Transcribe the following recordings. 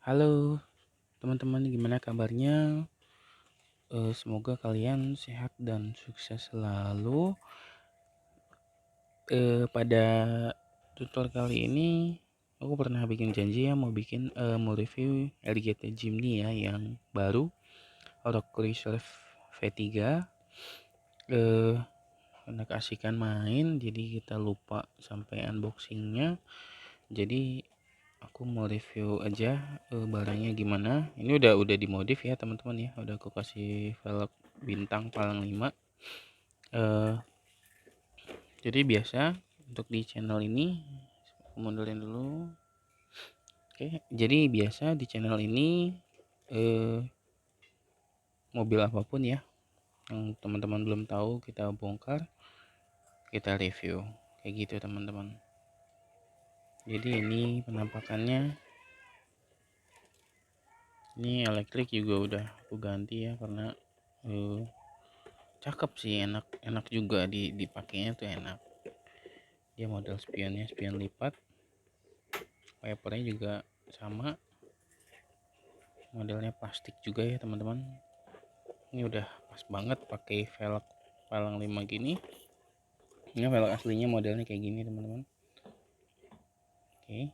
Halo teman-teman, gimana kabarnya? Semoga kalian sehat dan sukses selalu. Pada tutorial kali ini aku pernah bikin janji ya mau review LGT Jimny ya yang baru, Rock Reserve V3. Karena keasikan main jadi kita lupa sampai unboxingnya. Jadi aku mau review aja barangnya gimana. Ini udah dimodif ya teman-teman ya, udah aku kasih velg bintang palang 5. Jadi biasa untuk di channel ini, aku mundurin dulu. Oke, jadi biasa di channel ini mobil apapun ya yang teman-teman belum tahu kita bongkar, kita review kayak gitu teman-teman. Jadi ini penampakannya. Ini elektrik juga udah aku ganti ya, karena cakep sih, enak juga dipakainya tuh enak. Dia model spion lipat, wipernya juga sama, modelnya plastik juga ya teman-teman. Ini udah pas banget pakai velg palang 5 gini. Ini velg aslinya modelnya kayak gini teman-teman. Oke,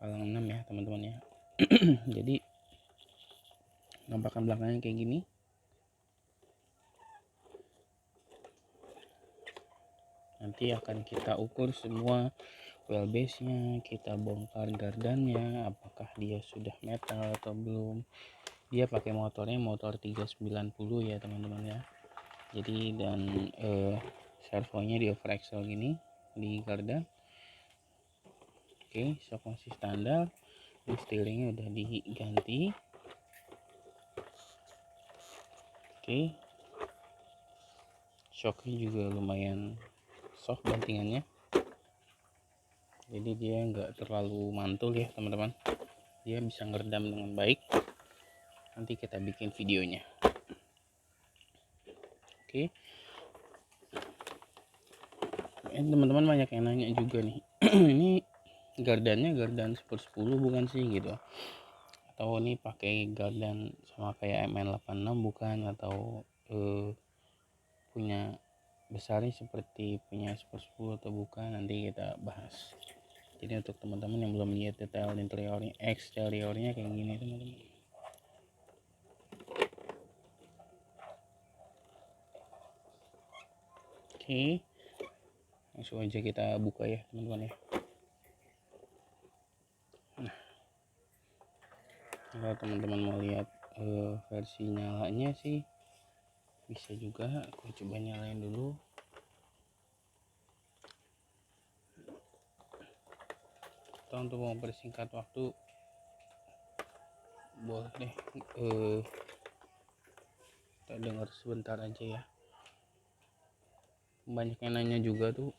palang 6 ya teman-teman ya. Jadi nampakan belakangnya kayak gini. Nanti akan kita ukur semua wheelbase nya, kita bongkar gardannya, apakah dia sudah metal atau belum. Dia pakai motornya motor 390 ya teman-teman ya. Jadi dan servonya di overaxle gini di gardan. Oke, shock masih standar. Di steeringnya udah diganti. Oke, shocknya juga lumayan soft bantingannya, jadi dia nggak terlalu mantul ya teman-teman. Dia bisa ngeredam dengan baik. Nanti kita bikin videonya. Oke, teman-teman banyak yang nanya juga nih ini gardannya gardan 10 bukan sih gitu, atau ini pakai gardan sama kayak MN86 bukan, atau punya besarnya seperti punya Super 10 atau bukan. Nanti kita bahas. Jadi untuk teman-teman yang belum lihat detail interiornya, eksteriornya kayak gini teman-teman. Oke, langsung aja kita buka ya teman-teman ya. Nah, kalau teman-teman mau lihat versi nyalanya sih bisa juga. Aku coba nyalain dulu. Atau untuk mempersingkat waktu boleh deh kita dengar sebentar aja ya. Banyak yang nanya juga tuh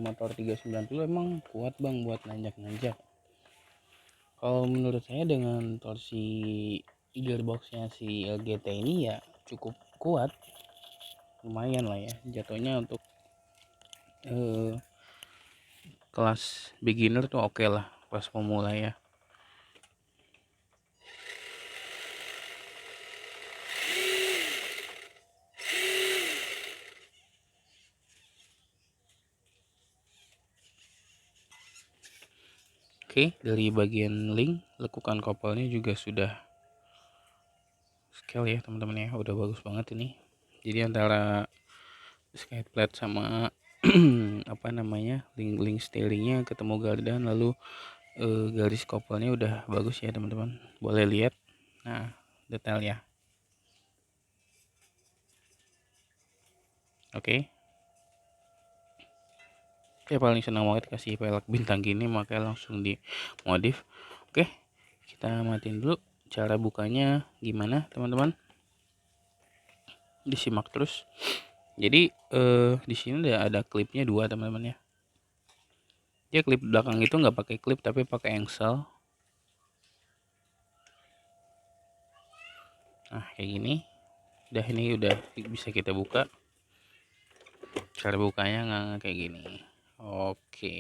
motor 390 emang kuat bang buat nanjak-nanjak. Kalau menurut saya dengan torsi gearboxnya si LGT ini ya cukup kuat, lumayan lah ya jatuhnya. Untuk kelas beginner tuh oke lah, kelas pemula ya. Oke, dari bagian link lekukan kopelnya juga sudah scale ya teman-teman ya, udah bagus banget ini. Jadi antara skate plate sama apa namanya link steeringnya ketemu gardan, lalu garis kopelnya udah bagus ya teman-teman, boleh lihat. Nah, detail ya. Oke, saya paling senang banget kasih velg bintang gini, makanya langsung di modif. Oke, kita matiin dulu. Cara bukanya gimana teman-teman, disimak terus. Jadi di sini ada klipnya dua teman-teman ya. Dia klip belakang itu nggak pakai klip tapi pakai engsel. Nah kayak gini. Ini udah bisa kita buka. Cara bukanya nggak kayak gini. Oke,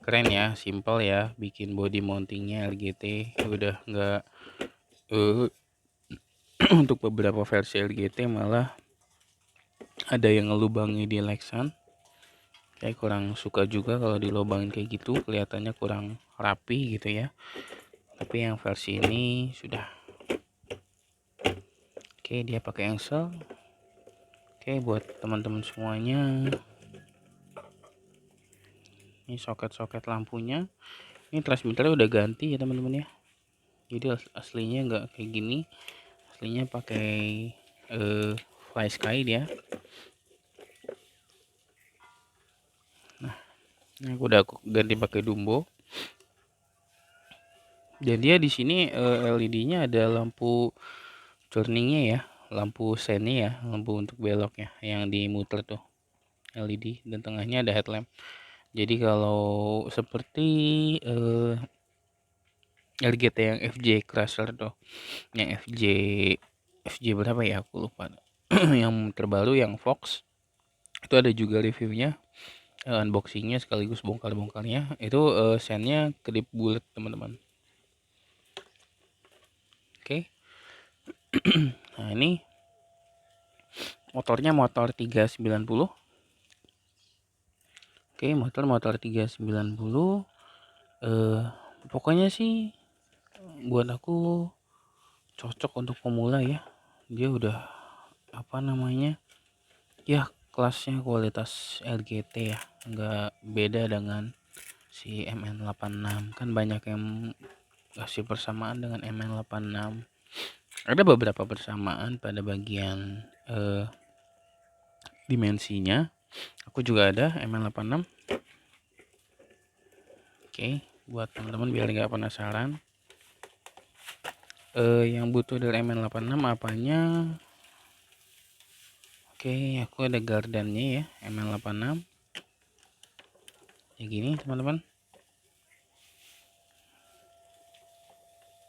keren ya, simple ya bikin body mountingnya LGT. Udah nggak untuk beberapa versi LGT malah ada yang ngelubangi di Lexan. Kayak kurang suka juga kalau dilubangin kayak gitu, kelihatannya kurang rapi gitu ya. Tapi yang versi ini sudah oke. Dia pakai engsel. Oke, buat teman-teman semuanya, ini soket-soket lampunya. Ini transmitternya udah ganti ya teman-teman ya. Jadi aslinya nggak kayak gini, aslinya pakai Fly Sky dia. Nah, ini aku udah ganti pakai Dumbo. Dan dia di sini LED-nya ada lampu turningnya ya, lampu sennya ya, lampu untuk beloknya yang dimuter tuh LED, dan tengahnya ada headlamp. Jadi kalau seperti LGT yang FJ Crusher tuh, yang FJ berapa ya aku lupa. Yang terbaru yang Fox itu ada juga reviewnya, unboxingnya sekaligus bongkar-bongkarnya. Itu sennya kedip bulat teman-teman. Oke. Nah ini motornya motor 390. Oke, motor 390. Pokoknya sih buat aku cocok untuk pemula ya. Dia udah apa namanya ya, kelasnya kualitas LGT ya, nggak beda dengan si MN86. Kan banyak yang kasih persamaan dengan MN86. Ada beberapa persamaan pada bagian dimensinya. Aku juga ada MN86. Oke, buat teman-teman biar nggak penasaran, yang butuh dari MN86 apanya. Oke, aku ada gardannya ya, MN86 kayak gini teman-teman.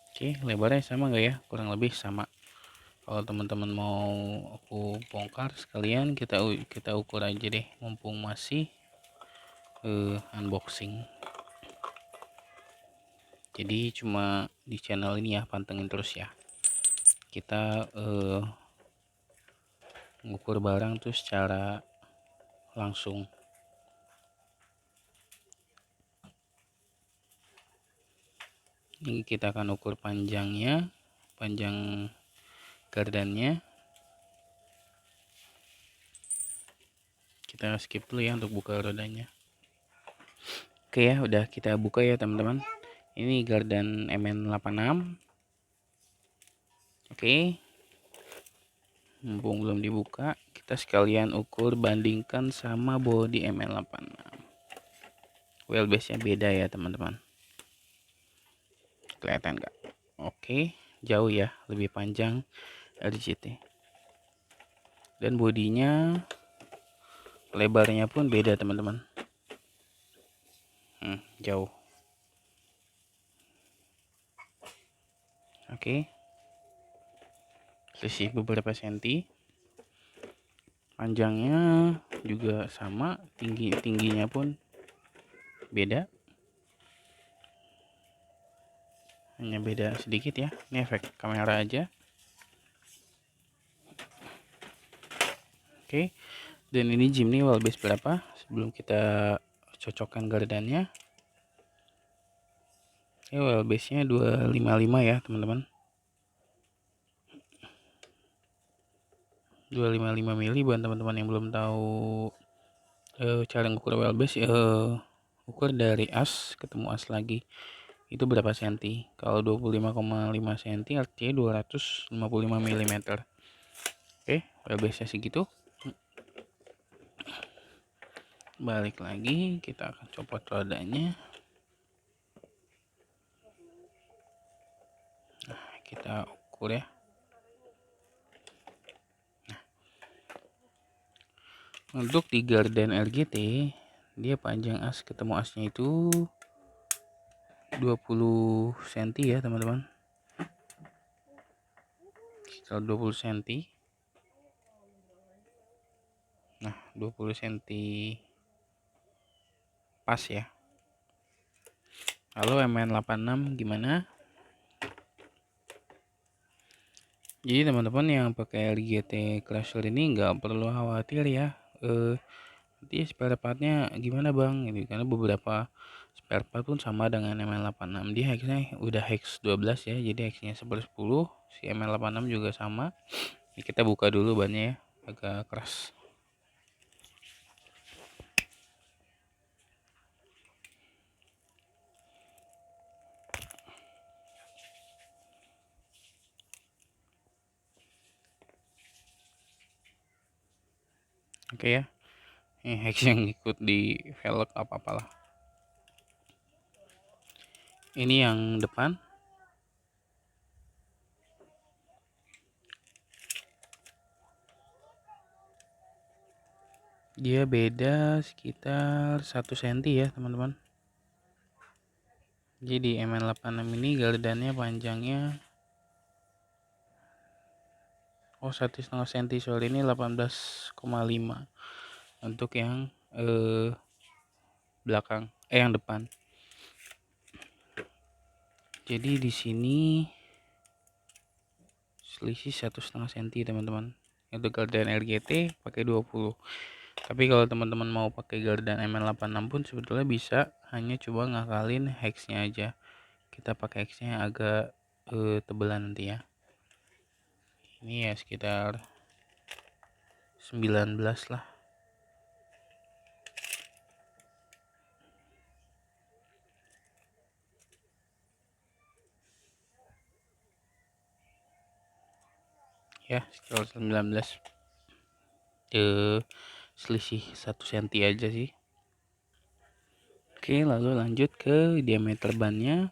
Oke, lebarnya sama nggak ya? Kurang lebih sama. Kalau teman-teman mau aku bongkar sekalian, kita ukur aja deh, mumpung masih unboxing. Jadi cuma di channel ini ya, pantengin terus ya. Kita ngukur barang tuh secara langsung. Ini kita akan ukur panjangnya, panjang gardannya. Kita skip dulu ya untuk buka rodanya. Oke ya, udah kita buka ya teman-teman. Ini gardan MN86. Oke, mumpung belum dibuka, kita sekalian ukur bandingkan sama body MN86. Wheelbase nya beda ya teman-teman, kelihatan nggak? Oke, jauh ya, lebih panjang RGT. Dan bodinya, lebarnya pun beda teman-teman. Jauh. Oke, selisih beberapa senti. Panjangnya juga sama, tingginya pun beda, hanya beda sedikit ya. Ini efek kamera aja. Oke, dan ini Jimny wheelbase berapa sebelum kita cocokkan gardannya. Ini wheelbase nya 255 ya teman-teman, 255 mili. Buat teman-teman yang belum tahu cara ngukur wheelbase, ukur dari as ketemu as lagi itu berapa senti. Kalau 25,5 senti artinya 255 mm. Oke, wheelbase nya segitu. Balik lagi, kita akan copot rodanya. Nah, kita ukur ya. Untuk di gardan LGT, dia panjang as ketemu asnya itu 20 cm ya teman-teman, sekitar 20 cm. Nah, 20 cm pas ya. Halo MN86 gimana? Jadi teman-teman yang pakai LGT Crusher ini nggak perlu khawatir ya. Nanti spare partnya gimana bang? Ini karena beberapa spare part pun sama dengan MN86. Dia hexnya udah hex 12 ya. Jadi hexnya 10 si MN86 juga sama. Ini kita buka dulu bannya ya, agak keras. Oke ya. Ini hex yang ikut di velg apa-apalah. Ini yang depan. Dia beda sekitar 1 cm ya teman-teman. Jadi MN86 ini gardannya panjangnya 1,5 cm, soal ini 18,5 untuk yang belakang yang depan. Jadi di sini selisih 1,5 cm teman-teman. Untuk gardan LGT pakai 20. Tapi kalau teman-teman mau pakai gardan MN86 pun sebetulnya bisa, hanya coba ngakalin hexnya aja. Kita pakai hexnya agak tebelan nanti ya. Ini ya sekitar 19 lah. Ya sekitar 19. Selisih 1 cm aja sih. Oke, lalu lanjut ke diameter bannya.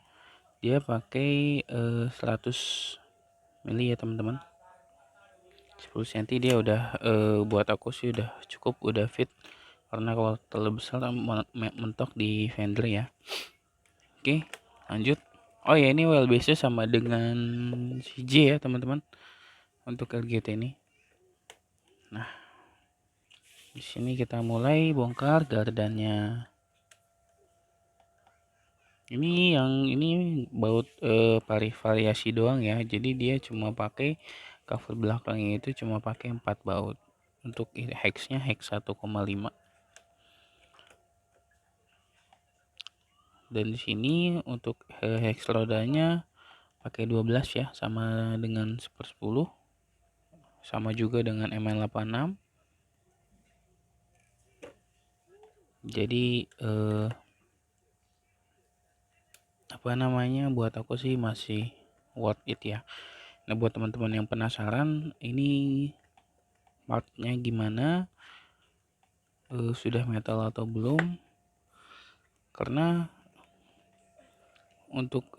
Dia pakai 100 mili ya teman-teman. 10 cm dia udah buat aku sih udah cukup, udah fit, karena kalau terlalu besar mentok di fender ya. Oke, lanjut. Oh ya, ini wheelbase sama dengan CJ ya teman-teman untuk LGT ini. Nah, di sini kita mulai bongkar gardannya. Ini baut variasi doang ya. Jadi dia cuma pakai cover belakangnya itu cuma pakai 4 baut. Untuk hexnya hex 1,5. Dan di sini untuk hex rodanya pakai 12 ya, sama dengan 10, sama juga dengan MN86. Jadi apa namanya, buat aku sih masih worth it ya. Nah, buat teman-teman yang penasaran ini partnya gimana, sudah metal atau belum, karena untuk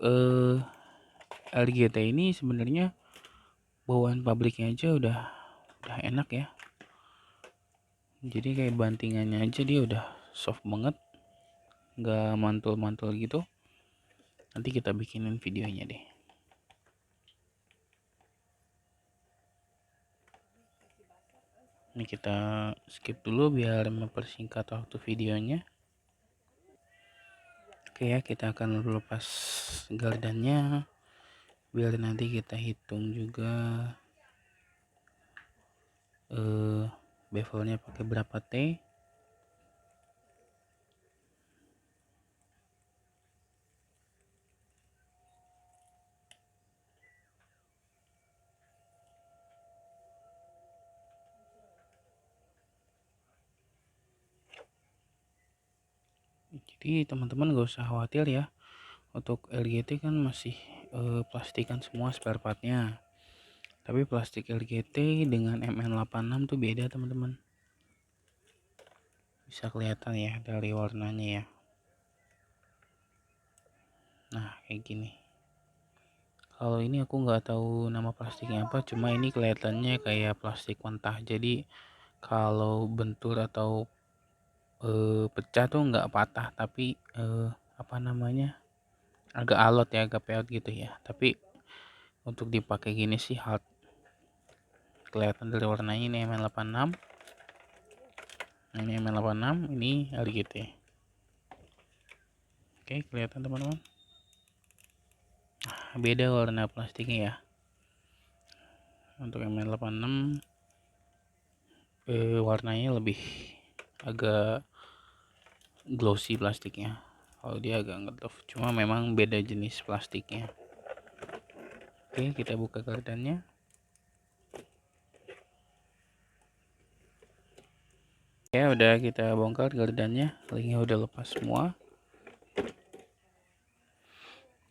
LGT ini sebenarnya bawaan pabriknya aja udah enak ya. Jadi kayak bantingannya aja dia udah soft banget, nggak mantul-mantul gitu. Nanti kita bikinin videonya deh. Ini kita skip dulu biar mempersingkat waktu videonya. Oke ya, kita akan lepas gardannya biar nanti kita hitung juga bevelnya pakai berapa T. Jadi teman-teman gak usah khawatir ya, untuk LGT kan masih plastikan semua spare partnya. Tapi plastik LGT dengan MN86 tuh beda teman-teman. Bisa kelihatan ya dari warnanya ya. Nah kayak gini. Kalau ini aku nggak tahu nama plastiknya apa, cuma ini kelihatannya kayak plastik mentah. Jadi kalau bentur atau pecah tuh nggak patah, tapi apa namanya, agak alot ya, agak peot gitu ya. Tapi untuk dipakai gini sih hard. Kelihatan dari warnanya, ini MN86. Nah, ini MN86, ini LGT. Oke, kelihatan teman-teman. beda warna plastiknya ya. Untuk MN86 warnanya lebih agak glossy plastiknya, kalau dia agak ngetop, cuma memang beda jenis plastiknya. Oke, kita buka gardannya. Ya udah kita bongkar gardannya, linknya udah lepas semua.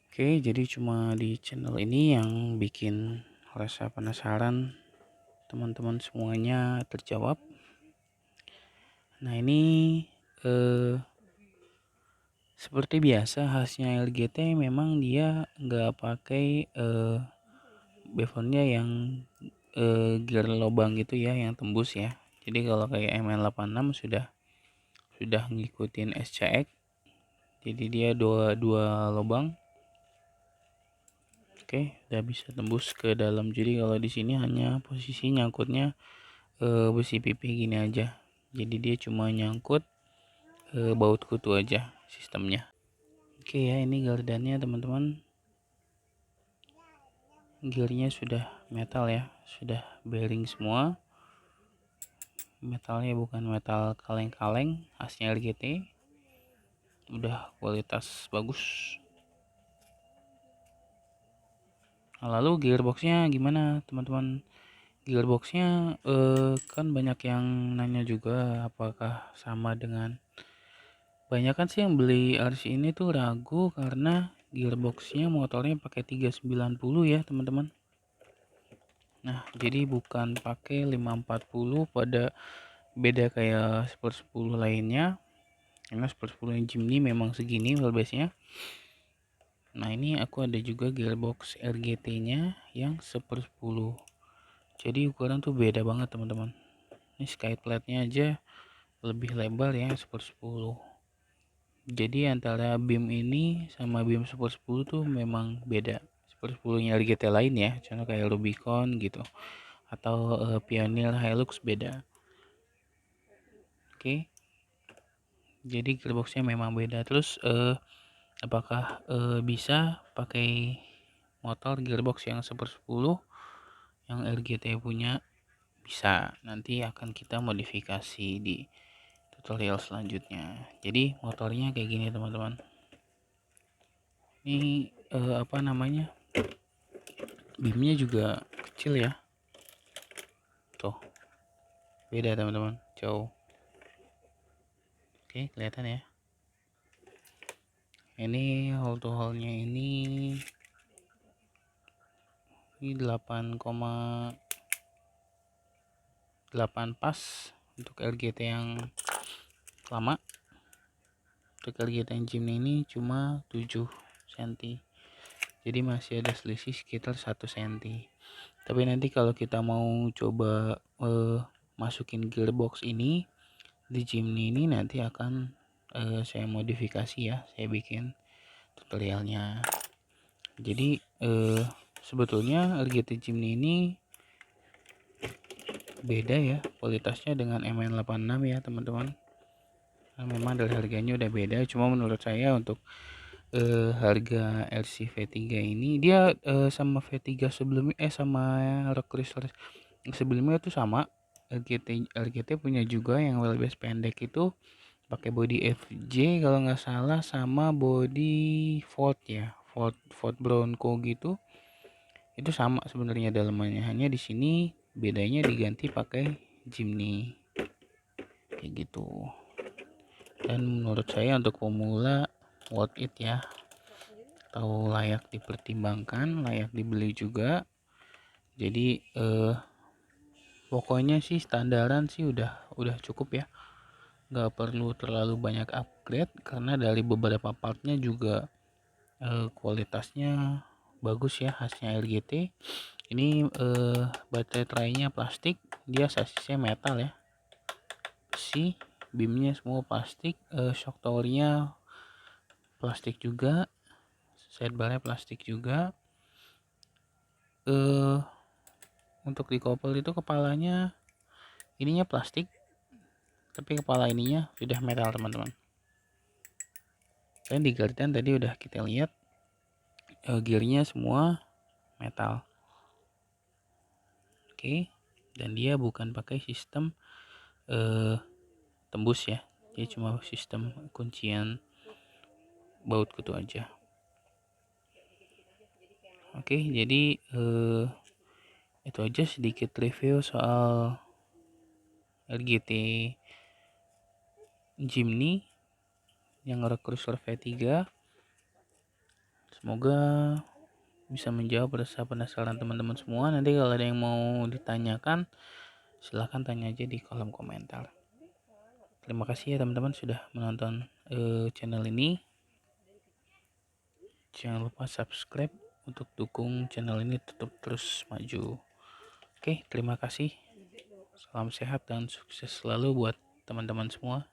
Oke, jadi cuma di channel ini yang bikin rasa penasaran teman-teman semuanya terjawab. Nah ini seperti biasa khasnya LGT memang dia nggak pakai bevelnya yang gear lubang gitu ya, yang tembus ya. Jadi kalau kayak MN86 sudah ngikutin SCX, jadi dia dua lubang. Oke, udah bisa tembus ke dalam. Jadi kalau di sini hanya posisi nyangkutnya besi pipi gini aja. Jadi dia cuma nyangkut baut kutu aja sistemnya. Oke ya, ini gardannya teman-teman. Gearnya sudah metal ya, sudah bearing semua. Metalnya bukan metal kaleng-kaleng, khasnya LGT. Udah kualitas bagus. Nah, lalu gearboxnya gimana teman-teman? Gearboxnya kan banyak yang nanya juga apakah sama dengan, banyak kan sih yang beli RC ini tuh ragu karena gearboxnya motornya pakai 390 ya teman-teman. Nah jadi bukan pakai 540 pada beda kayak Super 10 lainnya, karena Super 10 Jimny memang segini wheelbase nya. Nah ini aku ada juga gearbox RGT nya yang Super 10, jadi ukuran tuh beda banget teman-teman. Ini skyplate nya aja lebih lebar ya Super 10. Jadi antara beam ini sama beam Super 10 tuh memang beda. Super 10 nya RGT lain ya, contoh kayak Rubicon gitu, atau Pioneer, Hilux beda. Oke, jadi gearboxnya memang beda. Terus apakah bisa pakai motor gearbox yang Super 10 yang RGT punya? Bisa, nanti akan kita modifikasi di tutorial selanjutnya. Jadi motornya kayak gini teman-teman. Ini apa namanya, beamnya juga kecil ya, tuh beda teman-teman, jauh. Oke, kelihatan ya. Ini hole to hole nya ini 8,8 pas untuk LGT yang lama. Untuk LGT yang Jimny ini cuma 7 cm, jadi masih ada selisih sekitar 1 cm. Tapi nanti kalau kita mau coba masukin gearbox ini di Jimny ini, nanti akan saya modifikasi ya, saya bikin tutorialnya. Jadi sebetulnya LGT Jimny ini beda ya kualitasnya dengan MN86 ya teman-teman. Nah, memang dari harganya udah beda, cuma menurut saya untuk harga RC V3 ini dia sama V3 sebelumnya, sama Rock Chrysler sebelumnya itu sama. LGT punya juga yang wheelbase pendek itu pakai body FJ kalau nggak salah, sama body Ford ya, Ford Bronco gitu. Itu sama sebenarnya dalamannya, hanya di sini bedanya diganti pakai Jimny kayak gitu. Dan menurut saya untuk pemula worth it ya, atau layak dipertimbangkan, layak dibeli juga. Jadi pokoknya sih standaran sih udah cukup ya, nggak perlu terlalu banyak upgrade karena dari beberapa partnya juga kualitasnya bagus ya, khasnya LGT. Ini baterai trainya plastik, dia sasisnya metal ya, besi, beamnya semua plastik, shock towernya plastik juga, sidebarnya plastik juga. Untuk di couple itu kepalanya ininya plastik, tapi kepala ininya sudah metal teman-teman. Dan di gardan tadi udah kita lihat gearnya semua metal. Oke, dan dia bukan pakai sistem tembus ya, dia cuma sistem kuncian baut kutu aja. Oke, jadi itu aja sedikit review soal RGT Jimny yang Cruiser V3. Semoga bisa menjawab rasa penasaran teman-teman semua. Nanti kalau ada yang mau ditanyakan, silahkan tanya aja di kolom komentar. Terima kasih ya teman-teman sudah menonton channel ini. Jangan lupa subscribe untuk dukung channel ini tetap terus maju. Oke, terima kasih. Salam sehat dan sukses selalu buat teman-teman semua.